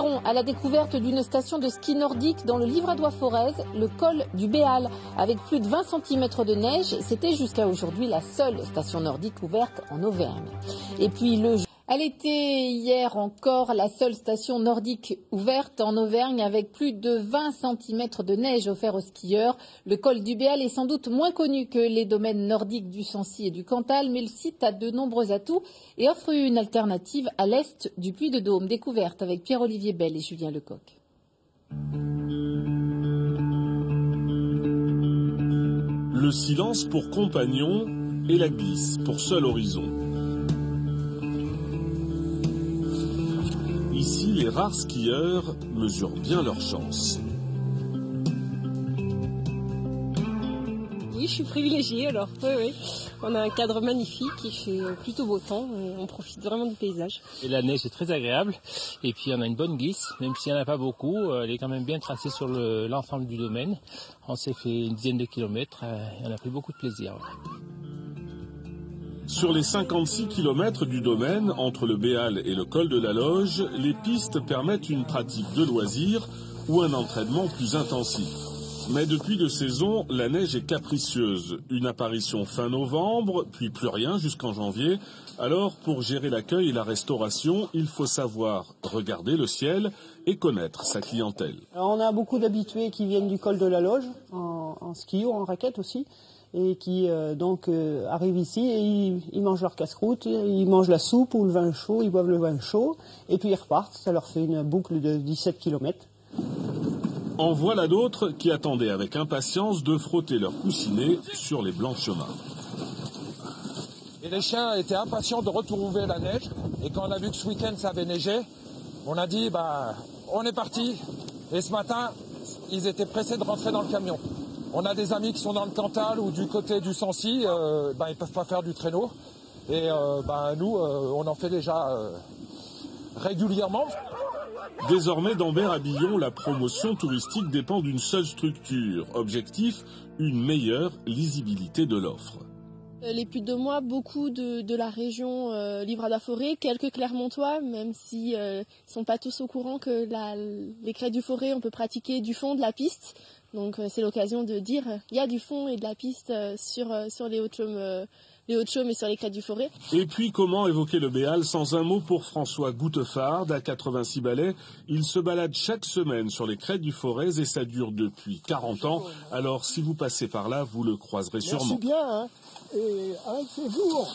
À la découverte d'une station de ski nordique dans le Livradois-Forez, le col du Béal, avec plus de 20 cm de neige. C'était jusqu'à aujourd'hui la seule station nordique ouverte en Auvergne. Et puis elle était hier encore la seule station nordique ouverte en Auvergne avec plus de 20 cm de neige offert aux skieurs. Le col du Béal est sans doute moins connu que les domaines nordiques du Sancy et du Cantal, mais le site a de nombreux atouts et offre une alternative à l'est du Puy-de-Dôme. Découverte avec Pierre-Olivier Bell et Julien Lecoq. Le silence pour compagnon et la glisse pour seul horizon. Ici, les rares skieurs mesurent bien leur chance. Oui, je suis privilégiée alors. Oui. On a un cadre magnifique, il fait plutôt beau temps, on profite vraiment du paysage. Et la neige est très agréable et puis on a une bonne glisse, même s'il n'y en a pas beaucoup, elle est quand même bien tracée sur l'ensemble du domaine. On s'est fait une dizaine de kilomètres et on a pris beaucoup de plaisir. Sur les 56 km du domaine, entre le Béal et le col de la Loge, les pistes permettent une pratique de loisirs ou un entraînement plus intensif. Mais depuis 2 saisons, la neige est capricieuse. Une apparition fin novembre, puis plus rien jusqu'en janvier. Alors, pour gérer l'accueil et la restauration, il faut savoir regarder le ciel et connaître sa clientèle. Alors, on a beaucoup d'habitués qui viennent du col de la Loge, en ski ou en raquette aussi, et qui arrivent ici et ils mangent leur casse-croûte, ils mangent la soupe ou le vin chaud, ils boivent le vin chaud, et puis ils repartent. Ça leur fait une boucle de 17 km. En voilà d'autres qui attendaient avec impatience de frotter leur coussinet sur les blancs chemins. Et les chiens étaient impatients de retrouver la neige. Et quand on a vu que ce week-end ça avait neigé, on a dit on est parti. Et ce matin, ils étaient pressés de rentrer dans le camion. On a des amis qui sont dans le Cantal ou du côté du Sancy, ils ne peuvent pas faire du traîneau. Et nous, on en fait déjà régulièrement. Désormais, d'Ambert-à-Billon, la promotion touristique dépend d'une seule structure. Objectif, une meilleure lisibilité de l'offre. Les Puy-de-Dômois, beaucoup de la région Livradois-Forez, quelques Clermontois, même si ils sont pas tous au courant que les crêtes du Forez, on peut pratiquer du fond, de la piste. Donc c'est l'occasion de dire il y a du fond et de la piste sur les Hauts-de-Chaume et sur les crêtes du Forez. Et puis comment évoquer le Béal sans un mot pour François Goutefard, à 86 balais. Il se balade chaque semaine sur les crêtes du Forez et ça dure depuis 40 ans. Alors si vous passez par là, vous le croiserez sûrement. Merci bien, hein. Et un de ces jours,